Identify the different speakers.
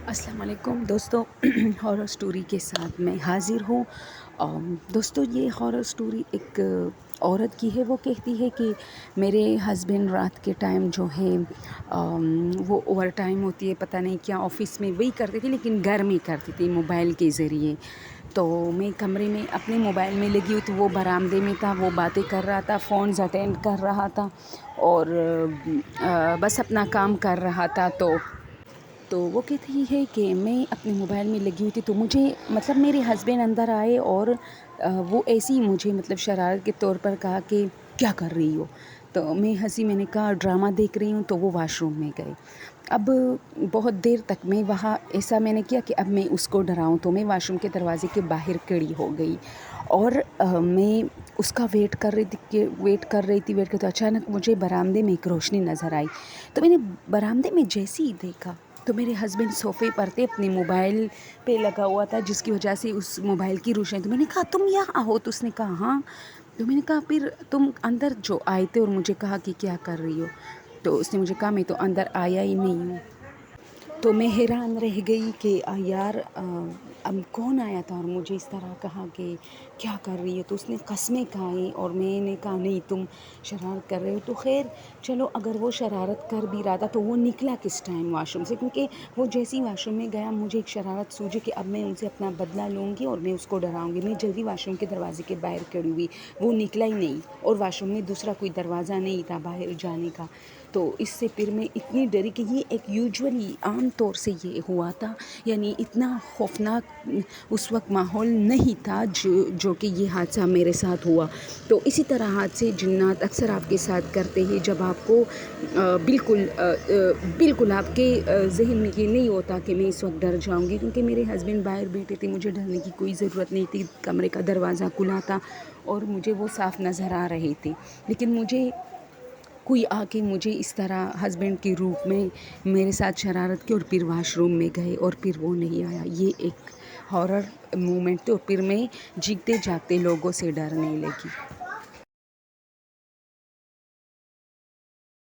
Speaker 1: السلام علیکم دوستوں، ہارر سٹوری کے ساتھ میں حاضر ہوں۔ دوستوں، یہ ہارر سٹوری ایک عورت کی ہے۔ وہ کہتی ہے کہ میرے ہسبینڈ رات کے ٹائم جو ہے وہ اوور ٹائم ہوتی ہے، پتہ نہیں کیا آفس میں وہی کرتے تھے، لیکن گھر میں کرتی تھی موبائل کے ذریعے۔ تو میں کمرے میں اپنے موبائل میں لگی ہوئی تھی، وہ برآمدے میں تھا، وہ باتیں کر رہا تھا، فونز اٹینڈ کر رہا تھا اور بس اپنا کام کر رہا تھا۔ تو وہ کہتی ہے کہ میں اپنے موبائل میں لگی ہوئی تھی، تو مجھے میرے ہسبینڈ اندر آئے اور وہ ایسے ہی مجھے شرارت کے طور پر کہا کہ کیا کر رہی ہو؟ تو میں ہنسی، میں نے کہا ڈرامہ دیکھ رہی ہوں۔ تو وہ واش روم میں گئے۔ اب بہت دیر تک میں وہاں ایسا میں نے کیا کہ اب میں اس کو ڈراؤں، تو میں واش روم کے دروازے کے باہر کھڑی ہو گئی اور میں اس کا ویٹ کر رہی تھی تو اچانک مجھے برآمدے میں ایک روشنی نظر آئی۔ تو میں نے برآمدے میں جیسے ہی دیکھا تو میرے ہسبینڈ صوفے پر تھے، اپنے موبائل پہ لگا ہوا تھا، جس کی وجہ سے اس موبائل کی روشنی۔ تو میں نے کہا تم یہاں ہو؟ تو اس نے کہا ہاں۔ تو میں نے کہا پھر تم اندر جو آئے تھے اور مجھے کہا کہ کیا کر رہی ہو؟ تو اس نے مجھے کہا میں تو اندر آیا ہی نہیں ہوں۔ تو میں حیران رہ گئی کہ یار اب کون آیا تھا اور مجھے اس طرح کہا کہ کیا کر رہی ہے؟ تو اس نے قسمیں کھائیں اور میں نے کہا نہیں، تم شرارت کر رہے ہو۔ تو خیر چلو، اگر وہ شرارت کر بھی رہا تھا تو وہ نکلا کس ٹائم واش روم سے؟ کیونکہ وہ جیسے ہی واش روم میں گیا، مجھے ایک شرارت سوجی کہ اب میں ان سے اپنا بدلہ لوں گی اور میں اس کو ڈراؤں گی۔ میں جلدی واش روم کے دروازے کے باہر کھڑی ہوئی، وہ نکلا ہی نہیں اور واش روم میں دوسرا کوئی دروازہ نہیں تھا باہر جانے کا۔ تو اس سے پھر میں اتنی ڈری کہ یہ ایک یوجولی عام طور سے یہ ہوا تھا، یعنی اتنا خوفناک اس وقت ماحول نہیں تھا جو کہ یہ حادثہ میرے ساتھ ہوا۔ تو اسی طرح حادثے جنات اکثر آپ کے ساتھ کرتے ہیں، جب آپ کو بالکل آپ کے ذہن میں یہ نہیں ہوتا کہ میں اس وقت ڈر جاؤں گی، کیونکہ میرے ہسبینڈ باہر بیٹھے تھے، مجھے ڈرنے کی کوئی ضرورت نہیں تھی، کمرے کا دروازہ کھلا تھا اور مجھے وہ صاف نظر آ رہے تھے۔ لیکن کوئی آ کے مجھے اس طرح ہسبینڈ کے روپ میں میرے ساتھ شرارت کی اور پھر واش روم میں گئے اور پھر وہ نہیں آیا۔ یہ ایک ہارر مومنٹ تھی اور پھر میں جیتے جاگتے لوگوں سے ڈرنے لگی۔